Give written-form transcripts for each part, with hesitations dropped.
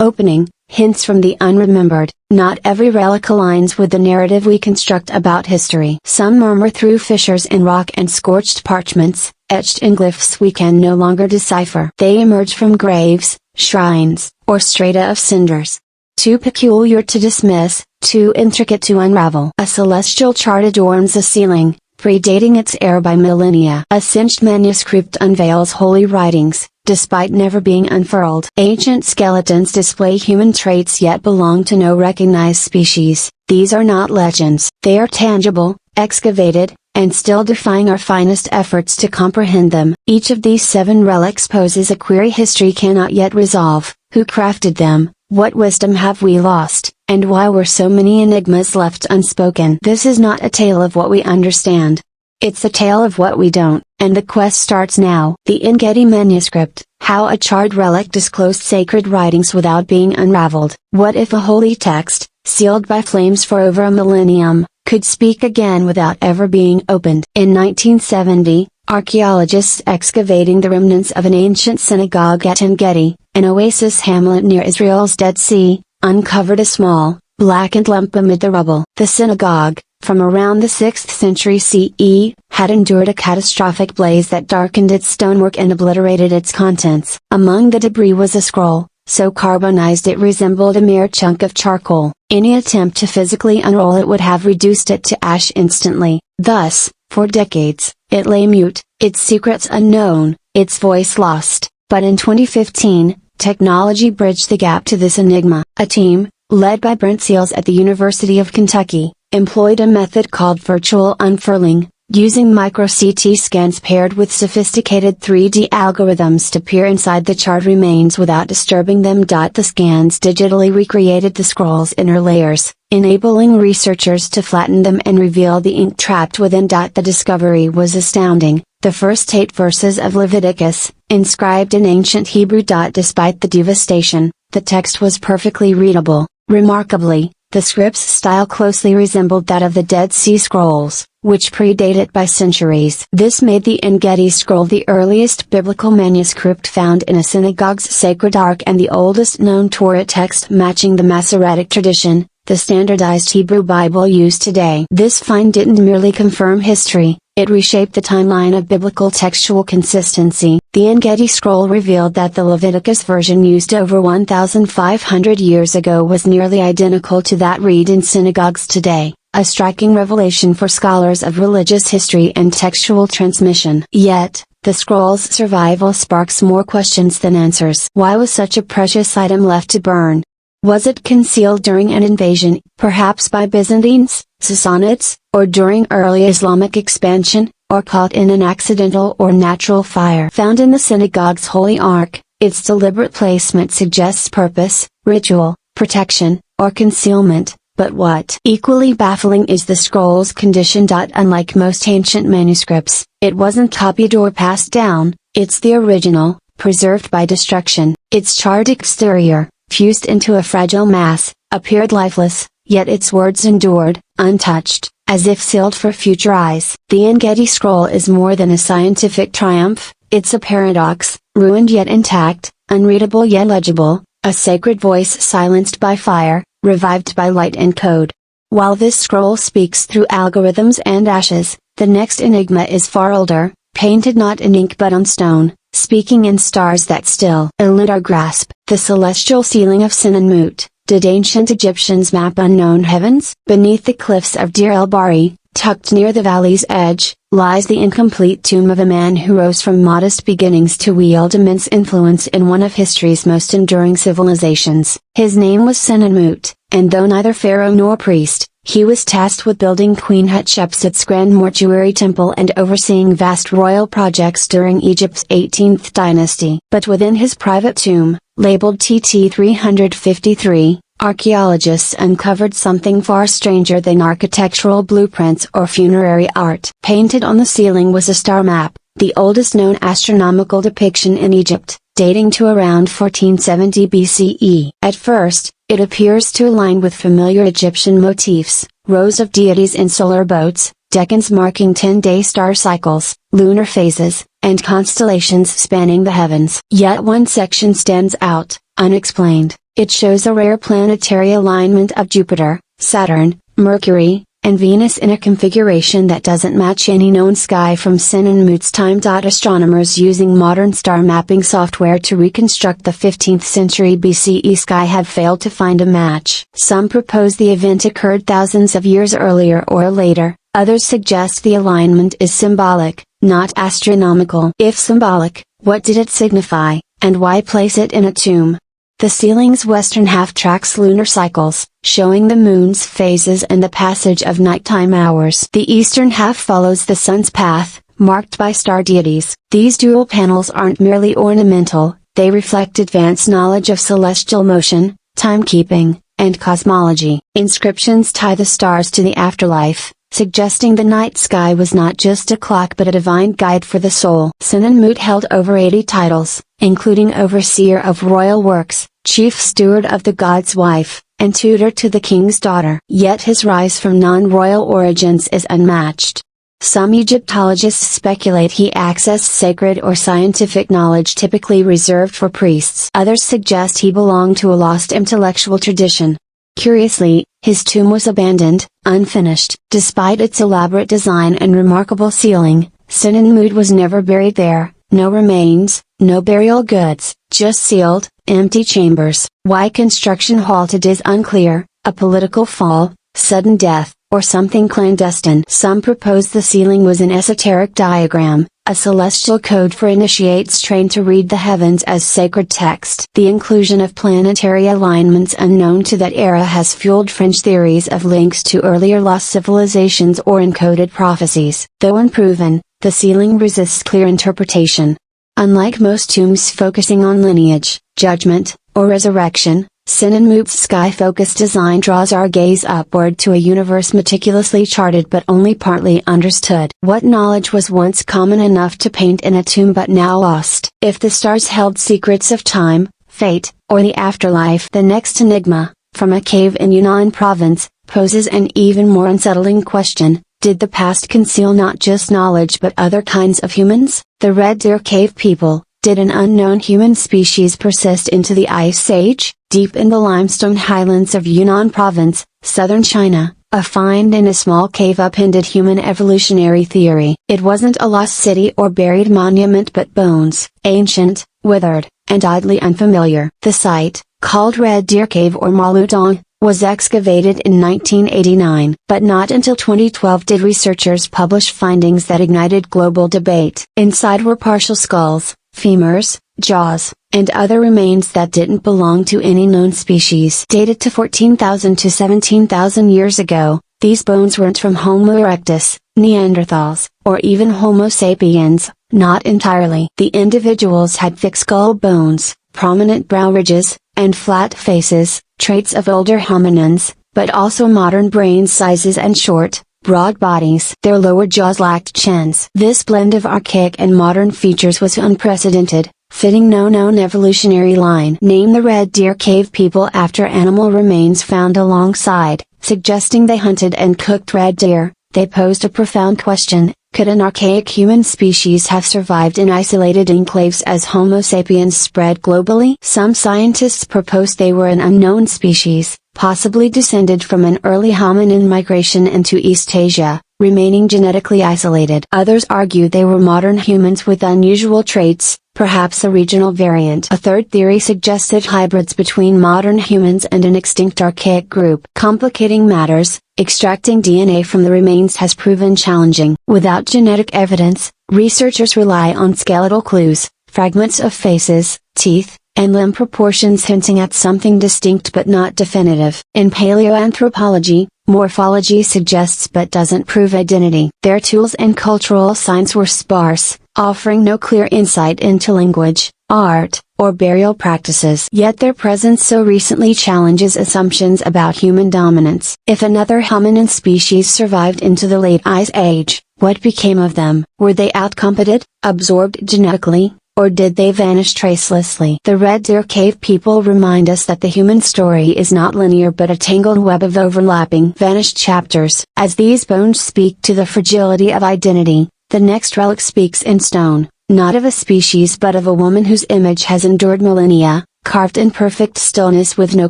Opening, hints from the unremembered. Not every relic aligns with the narrative we construct about history. Some murmur through fissures in rock and scorched parchments, etched in glyphs we can no longer decipher. They emerge from graves, shrines, or strata of cinders. Too peculiar to dismiss, too intricate to unravel. A celestial chart adorns the ceiling, predating its era by millennia. A singed manuscript unveils holy writings, despite never being unfurled. Ancient skeletons display human traits yet belong to no recognized species. These are not legends. They are tangible, excavated, and still defying our finest efforts to comprehend them. Each of these 7 relics poses a query history cannot yet resolve. Who crafted them? What wisdom have we lost? And why were so many enigmas left unspoken? This is not a tale of what we understand. It's a tale of what we don't, and the quest starts now. The En-Gedi manuscript, how a charred relic disclosed sacred writings without being unraveled. What if a holy text, sealed by flames for over a millennium, could speak again without ever being opened? In 1970, archaeologists excavating the remnants of an ancient synagogue at En-Gedi, an oasis hamlet near Israel's Dead Sea, uncovered a small, blackened lump amid the rubble. The synagogue, from around the 6th century CE, had endured a catastrophic blaze that darkened its stonework and obliterated its contents. Among the debris was a scroll, so carbonized it resembled a mere chunk of charcoal. Any attempt to physically unroll it would have reduced it to ash instantly. Thus, for decades, it lay mute, its secrets unknown, its voice lost. But in 2015, technology bridged the gap to this enigma. A team, led by Brent Seals at the University of Kentucky, employed a method called virtual unfurling, using micro-CT scans paired with sophisticated 3D algorithms to peer inside the charred remains without disturbing them. The scans digitally recreated the scroll's inner layers, enabling researchers to flatten them and reveal the ink trapped within. The discovery was astounding. The first 8 verses of Leviticus, inscribed in ancient Hebrew. Despite the devastation, the text was perfectly readable. Remarkably, the script's style closely resembled that of the Dead Sea Scrolls, which predate it by centuries. This made the En-Gedi scroll the earliest biblical manuscript found in a synagogue's sacred ark and the oldest known Torah text matching the Masoretic tradition, the standardized Hebrew Bible used today. This find didn't merely confirm history, it reshaped the timeline of biblical textual consistency. The En-Gedi scroll revealed that the Leviticus version used over 1,500 years ago was nearly identical to that read in synagogues today, a striking revelation for scholars of religious history and textual transmission. Yet, the scroll's survival sparks more questions than answers. Why was such a precious item left to burn? Was it concealed during an invasion, perhaps by Byzantines, Sassanids, or during early Islamic expansion, or caught in an accidental or natural fire? Found in the synagogue's holy ark, its deliberate placement suggests purpose, ritual, protection, or concealment, but what? Equally baffling is the scroll's condition. Unlike most ancient manuscripts, it wasn't copied or passed down, it's the original, preserved by destruction. Its charred exterior, fused into a fragile mass, appeared lifeless, yet its words endured, untouched, as if sealed for future eyes. The En-Gedi scroll is more than a scientific triumph, it's a paradox, ruined yet intact, unreadable yet legible, a sacred voice silenced by fire, revived by light and code. While this scroll speaks through algorithms and ashes, the next enigma is far older, painted not in ink but on stone, speaking in stars that still elude our grasp. The celestial ceiling of Sin-Mut. Did ancient Egyptians map unknown heavens? Beneath the cliffs of Deir el-Bahri, tucked near the valley's edge, lies the incomplete tomb of a man who rose from modest beginnings to wield immense influence in one of history's most enduring civilizations. His name was Sin-Mut, and though neither pharaoh nor priest, he was tasked with building Queen Hatshepsut's grand mortuary temple and overseeing vast royal projects during Egypt's 18th dynasty. But within his private tomb, labeled TT 353, archaeologists uncovered something far stranger than architectural blueprints or funerary art. Painted on the ceiling was a star map, the oldest known astronomical depiction in Egypt, dating to around 1470 BCE. At first, it appears to align with familiar Egyptian motifs, rows of deities in solar boats, decans marking 10-day star cycles, lunar phases, and constellations spanning the heavens. Yet one section stands out, Unexplained. It shows a rare planetary alignment of Jupiter, Saturn, Mercury, and Venus in a configuration that doesn't match any known sky from Sin and Moot's time. Astronomers using modern star mapping software to reconstruct the 15th century BCE sky have failed to find a match. Some propose the event occurred thousands of years earlier or later, others suggest the alignment is symbolic, not astronomical. If symbolic, what did it signify, and why place it in a tomb? The ceiling's western half tracks lunar cycles, showing the moon's phases and the passage of nighttime hours. The eastern half follows the sun's path, marked by star deities. These dual panels aren't merely ornamental, they reflect advanced knowledge of celestial motion, timekeeping, and cosmology. Inscriptions tie the stars to the afterlife, suggesting the night sky was not just a clock but a divine guide for the soul. Sin and Moot held over 80 titles, including overseer of royal works, chief steward of the god's wife, and tutor to the king's daughter. Yet his rise from non-royal origins is unmatched. Some Egyptologists speculate he accessed sacred or scientific knowledge typically reserved for priests. Others suggest he belonged to a lost intellectual tradition. Curiously, his tomb was abandoned, unfinished. Despite its elaborate design and remarkable ceiling, Sin and Moot was never buried there. No remains, no burial goods, just sealed, empty chambers. Why construction halted is unclear, a political fall, sudden death, or something clandestine. Some propose the ceiling was an esoteric diagram, a celestial code for initiates trained to read the heavens as sacred text. The inclusion of planetary alignments unknown to that era has fueled fringe theories of links to earlier lost civilizations or encoded prophecies. Though unproven, the ceiling resists clear interpretation. Unlike most tombs focusing on lineage, judgment, or resurrection, Sin and Moot's sky-focused design draws our gaze upward to a universe meticulously charted but only partly understood. What knowledge was once common enough to paint in a tomb but now lost? If the stars held secrets of time, fate, or the afterlife, the next enigma, from a cave in Yunnan province, poses an even more unsettling question. Did the past conceal not just knowledge but other kinds of humans? The Red Deer Cave people. Did an unknown human species persist into the Ice Age? Deep in the limestone highlands of Yunnan province, southern China, a find in a small cave upended human evolutionary theory. It wasn't a lost city or buried monument but bones, ancient, withered, and oddly unfamiliar. The site, called Red Deer Cave or Maludong, was excavated in 1989. But not until 2012 did researchers publish findings that ignited global debate. Inside were partial skulls, femurs, jaws, and other remains that didn't belong to any known species. Dated to 14,000 to 17,000 years ago, these bones weren't from Homo erectus, Neanderthals, or even Homo sapiens, not entirely. The individuals had thick skull bones, prominent brow ridges, and flat faces, traits of older hominins, but also modern brain sizes and short, broad bodies. Their lower jaws lacked chins. This blend of archaic and modern features was unprecedented, fitting no known evolutionary line. Name the Red Deer Cave people after animal remains found alongside, suggesting they hunted and cooked red deer. They posed a profound question: could an archaic human species have survived in isolated enclaves as Homo sapiens spread globally? Some scientists propose they were an unknown species, possibly descended from an early hominin migration into East Asia, remaining genetically isolated. Others argue they were modern humans with unusual traits, perhaps a regional variant. A third theory suggested hybrids between modern humans and an extinct archaic group. Complicating matters, extracting DNA from the remains has proven challenging. Without genetic evidence, researchers rely on skeletal clues, fragments of faces, teeth, and limb proportions hinting at something distinct but not definitive. In paleoanthropology, morphology suggests but doesn't prove identity. Their tools and cultural signs were sparse, offering no clear insight into language, art, or burial practices. Yet their presence so recently challenges assumptions about human dominance. If another hominin species survived into the late Ice Age, what became of them? Were they outcompeted, absorbed genetically, or did they vanish tracelessly? The Red Deer Cave people remind us that the human story is not linear but a tangled web of overlapping vanished chapters. As these bones speak to the fragility of identity, the next relic speaks in stone, not of a species but of a woman whose image has endured millennia, carved in perfect stillness with no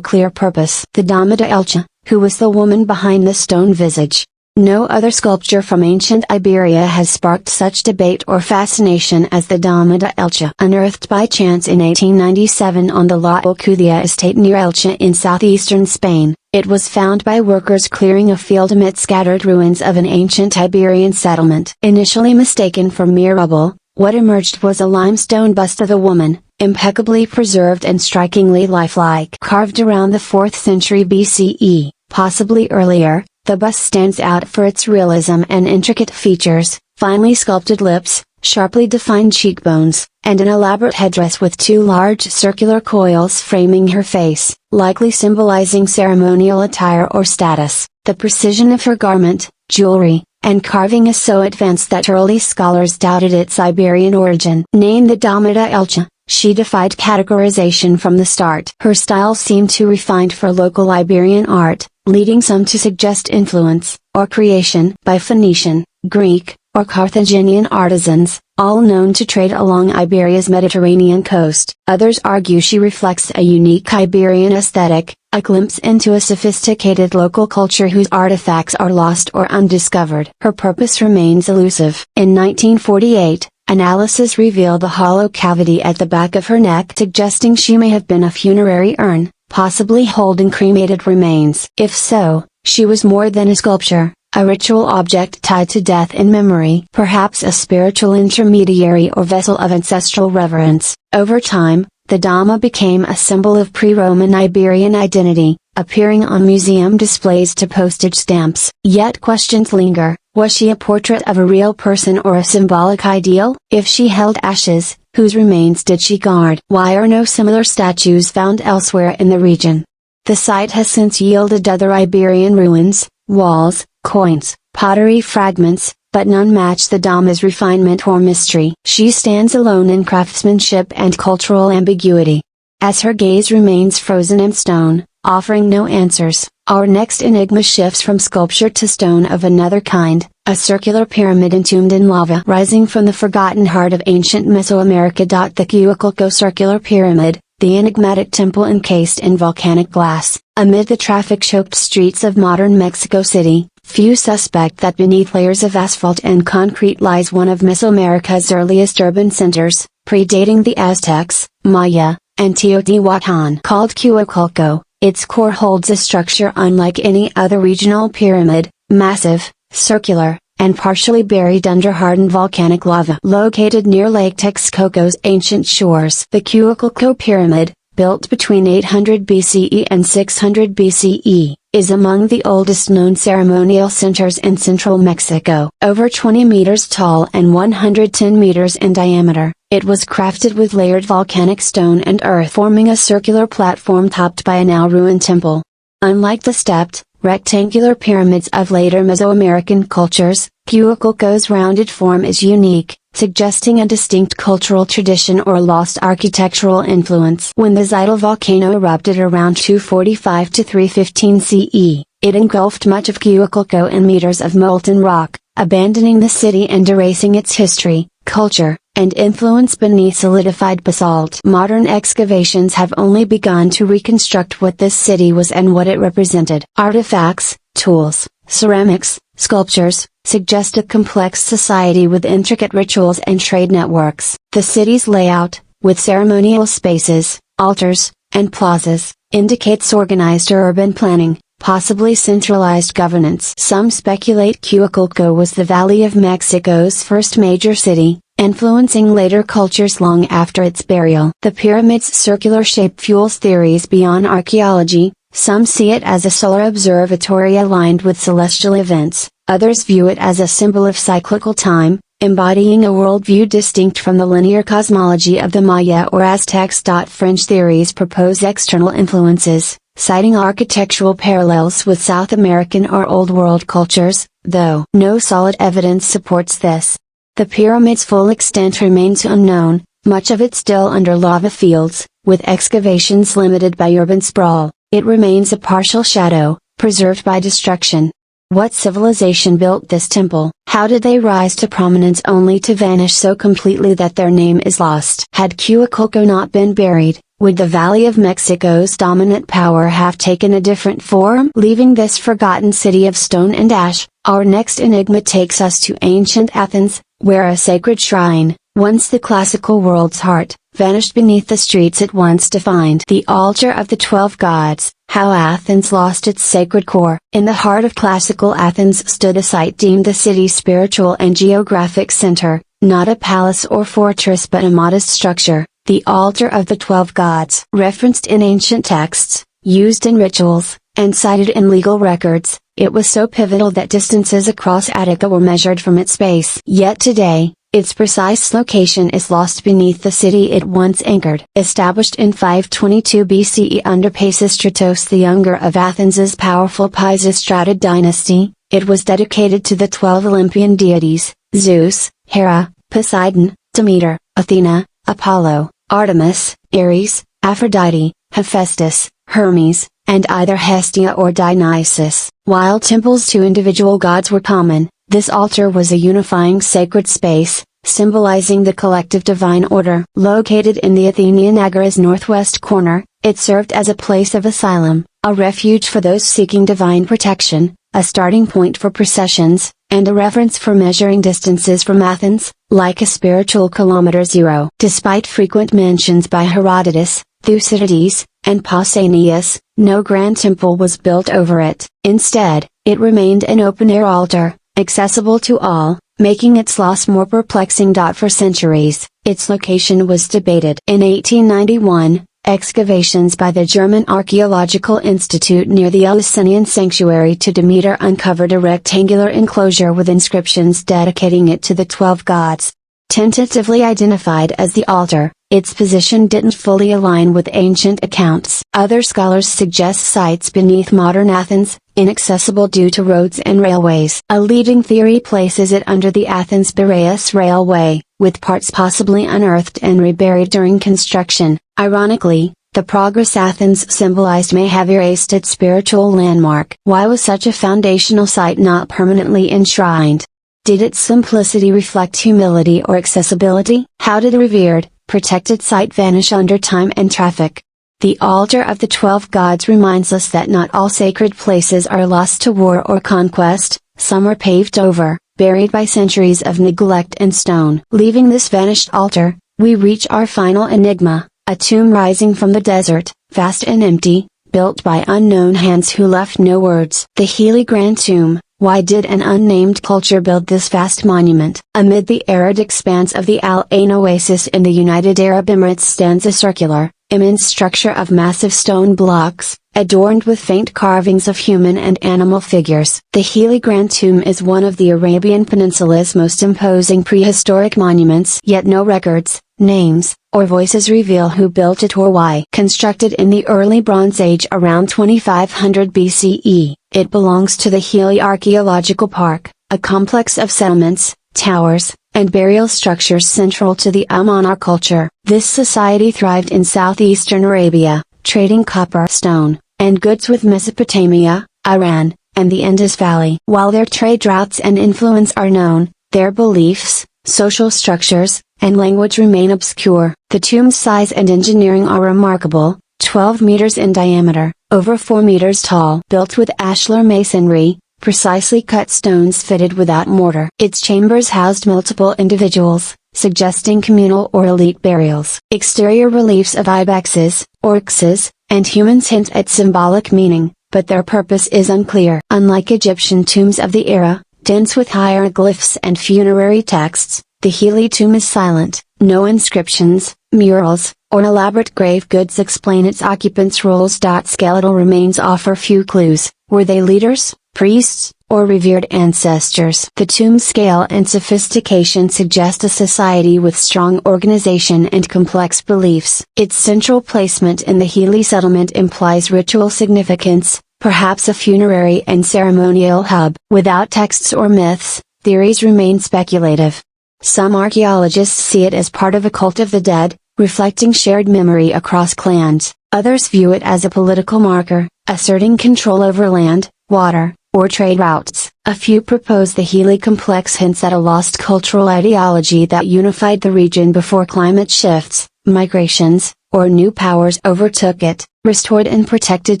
clear purpose. The Dama de Elche, who was the woman behind the stone visage. No other sculpture from ancient Iberia has sparked such debate or fascination as the Dama de Elche. Unearthed by chance in 1897 on the La Alcudia estate near Elche in southeastern Spain, it was found by workers clearing a field amid scattered ruins of an ancient Iberian settlement. Initially mistaken for mere rubble, what emerged was a limestone bust of a woman, impeccably preserved and strikingly lifelike. Carved around the 4th century BCE, possibly earlier, the bust stands out for its realism and intricate features, finely sculpted lips, sharply defined cheekbones, and an elaborate headdress with 2 large circular coils framing her face, likely symbolizing ceremonial attire or status. The precision of her garment, jewelry, and carving is so advanced that early scholars doubted its Iberian origin. Named the Dama de Elche, she defied categorization from the start. Her style seemed too refined for local Iberian art, leading some to suggest influence, or creation, by Phoenician, Greek, or Carthaginian artisans, all known to trade along Iberia's Mediterranean coast. Others argue she reflects a unique Iberian aesthetic, a glimpse into a sophisticated local culture whose artifacts are lost or undiscovered. Her purpose remains elusive. In 1948, analysis revealed a hollow cavity at the back of her neck, suggesting she may have been a funerary urn, possibly holding cremated remains. If so, she was more than a sculpture, a ritual object tied to death in memory, perhaps a spiritual intermediary or vessel of ancestral reverence. Over time, the Dama became a symbol of pre-Roman Iberian identity, appearing on museum displays to postage stamps. Yet questions linger: was she a portrait of a real person or a symbolic ideal? If she held ashes, whose remains did she guard? Why are no similar statues found elsewhere in the region? The site has since yielded other Iberian ruins, walls, coins, pottery fragments, but none match the Dama's refinement or mystery. She stands alone in craftsmanship and cultural ambiguity. As her gaze remains frozen in stone, offering no answers, our next enigma shifts from sculpture to stone of another kind, a circular pyramid entombed in lava rising from the forgotten heart of ancient Mesoamerica. The Cuauhtémoc circular pyramid, the enigmatic temple encased in volcanic glass. Amid the traffic-choked streets of modern Mexico City, few suspect that beneath layers of asphalt and concrete lies one of Mesoamerica's earliest urban centers, predating the Aztecs, Maya, and Teotihuacan. Called Cuauhtémoc, its core holds a structure unlike any other regional pyramid, massive, circular, and partially buried under hardened volcanic lava. Located near Lake Texcoco's ancient shores, the Cuauhtémoc pyramid, built between 800 BCE and 600 BCE, is among the oldest known ceremonial centers in central Mexico. Over 20 meters tall and 110 meters in diameter, it was crafted with layered volcanic stone and earth, forming a circular platform topped by a now ruined temple. Unlike the stepped, rectangular pyramids of later Mesoamerican cultures, Cuauhtémoc's rounded form is unique, suggesting a distinct cultural tradition or lost architectural influence. When the Zidal volcano erupted around 245 to 315 CE, it engulfed much of Cuauhtémoc in meters of molten rock, abandoning the city and erasing its history, culture, and influence beneath solidified basalt. Modern excavations have only begun to reconstruct what this city was and what it represented. Artifacts, tools, ceramics, sculptures, suggest a complex society with intricate rituals and trade networks. The city's layout, with ceremonial spaces, altars, and plazas, indicates organized urban planning, possibly centralized governance. Some speculate Cuauhtémoc was the Valley of Mexico's first major city, influencing later cultures long after its burial. The pyramid's circular shape fuels theories beyond archaeology. Some see it as a solar observatory aligned with celestial events, others view it as a symbol of cyclical time, embodying a worldview distinct from the linear cosmology of the Maya or Aztecs. Fringe theories propose external influences, citing architectural parallels with South American or Old World cultures, though no solid evidence supports this. The pyramid's full extent remains unknown, much of it still under lava fields, with excavations limited by urban sprawl. It remains a partial shadow, preserved by destruction. What civilization built this temple? How did they rise to prominence only to vanish so completely that their name is lost? Had Cuauhtémoc not been buried, Would the Valley of Mexico's dominant power have taken a different form? Leaving this forgotten city of stone and ash, our next enigma takes us to ancient Athens, where a sacred shrine, once the classical world's heart, vanished beneath the streets it once defined. The altar of the 12 gods, how Athens lost its sacred core. In the heart of classical Athens stood a site deemed the city's spiritual and geographic center, not a palace or fortress but a modest structure, the altar of the 12 gods. Referenced in ancient texts, used in rituals, and cited in legal records, it was so pivotal that distances across Attica were measured from its base. Yet today, its precise location is lost beneath the city it once anchored. Established in 522 BCE under Pisistratos the Younger of Athens's powerful Pisistrated dynasty, it was dedicated to the 12 Olympian deities, Zeus, Hera, Poseidon, Demeter, Athena, Apollo, Artemis, Ares, Aphrodite, Hephaestus, Hermes, and either Hestia or Dionysus. While temples to individual gods were common, this altar was a unifying sacred space, symbolizing the collective divine order. Located in the Athenian Agora's northwest corner, it served as a place of asylum, a refuge for those seeking divine protection, a starting point for processions, and a reference for measuring distances from Athens, like a spiritual kilometer zero. Despite frequent mentions by Herodotus, Thucydides, and Pausanias, no grand temple was built over it. Instead, it remained an open-air altar, accessible to all, making its loss more perplexing. For centuries, its location was debated. In 1891, excavations by the German Archaeological Institute near the Eleusinian sanctuary to Demeter uncovered a rectangular enclosure with inscriptions dedicating it to the 12 gods. Tentatively identified as the altar, its position didn't fully align with ancient accounts. Other scholars suggest sites beneath modern Athens, inaccessible due to roads and railways. A leading theory places it under the Athens-Piraeus Railway, with parts possibly unearthed and reburied during construction. Ironically, the progress Athens symbolized may have erased its spiritual landmark. Why was such a foundational site not permanently enshrined? Did its simplicity reflect humility or accessibility? How did a revered, protected site vanish under time and traffic? The altar of the 12 gods reminds us that not all sacred places are lost to war or conquest, some are paved over, buried by centuries of neglect and stone. Leaving this vanished altar, we reach our final enigma, a tomb rising from the desert, vast and empty, built by unknown hands who left no words. The Healy Grand Tomb. Why did an unnamed culture build this vast monument? Amid the arid expanse of the Al Ain Oasis in the United Arab Emirates stands a circular, immense structure of massive stone blocks, adorned with faint carvings of human and animal figures. The Healy Grand Tomb is one of the Arabian Peninsula's most imposing prehistoric monuments. Yet no records, names, or voices reveal who built it or why. Constructed in the early Bronze Age around 2500 BCE, it belongs to the Healy Archaeological Park, a complex of settlements, towers, and burial structures central to the Amarna culture. This society thrived in southeastern Arabia, trading copper, stone, and goods with Mesopotamia, Iran, and the Indus Valley. While their trade routes and influence are known, their beliefs, social structures, and language remain obscure. The tomb's size and engineering are remarkable, 12 meters in diameter, over 4 meters tall. Built with ashlar masonry, precisely cut stones fitted without mortar. Its chambers housed multiple individuals, suggesting communal or elite burials. Exterior reliefs of ibexes, oryxes, and humans hint at symbolic meaning, but their purpose is unclear. Unlike Egyptian tombs of the era, dense with hieroglyphs and funerary texts, the Healy tomb is silent. No inscriptions, murals, or elaborate grave goods explain its occupants' roles. Skeletal remains offer few clues. Were they leaders, priests, or revered ancestors? The tomb's scale and sophistication suggest a society with strong organization and complex beliefs. Its central placement in the Healy settlement implies ritual significance, perhaps a funerary and ceremonial hub. Without texts or myths, theories remain speculative. Some archaeologists see it as part of a cult of the dead, reflecting shared memory across clans. Others view it as a political marker, asserting control over land, water, or trade routes. A few propose the Healy complex hints at a lost cultural ideology that unified the region before climate shifts, migrations, or new powers overtook it. Restored and protected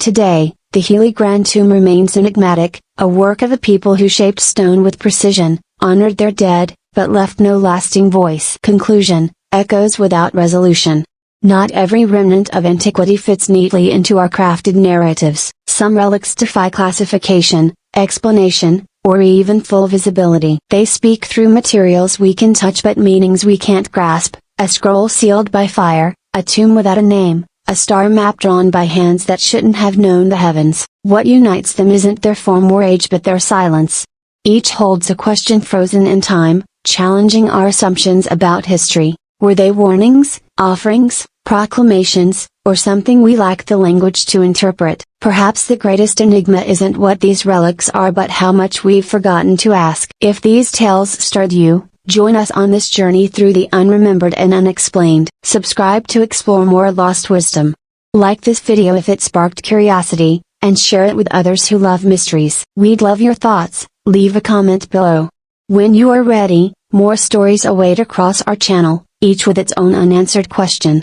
today, the Healy Grand Tomb remains enigmatic, a work of the people who shaped stone with precision, honored their dead, but left no lasting voice. Conclusion: echoes without resolution. Not every remnant of antiquity fits neatly into our crafted narratives. Some relics defy classification, explanation, or even full visibility. They speak through materials we can touch but meanings we can't grasp. A scroll sealed by fire, a tomb without a name, a star map drawn by hands that shouldn't have known the heavens. What unites them isn't their form or age but their silence. Each holds a question frozen in time, challenging our assumptions about history. Were they warnings, offerings, proclamations, or something we lack the language to interpret? Perhaps the greatest enigma isn't what these relics are but how much we've forgotten to ask. If these tales stirred you, join us on this journey through the unremembered and unexplained. Subscribe to explore more lost wisdom. Like this video if it sparked curiosity, and share it with others who love mysteries. We'd love your thoughts. Leave a comment below. When you are ready, more stories await across our channel, each with its own unanswered question.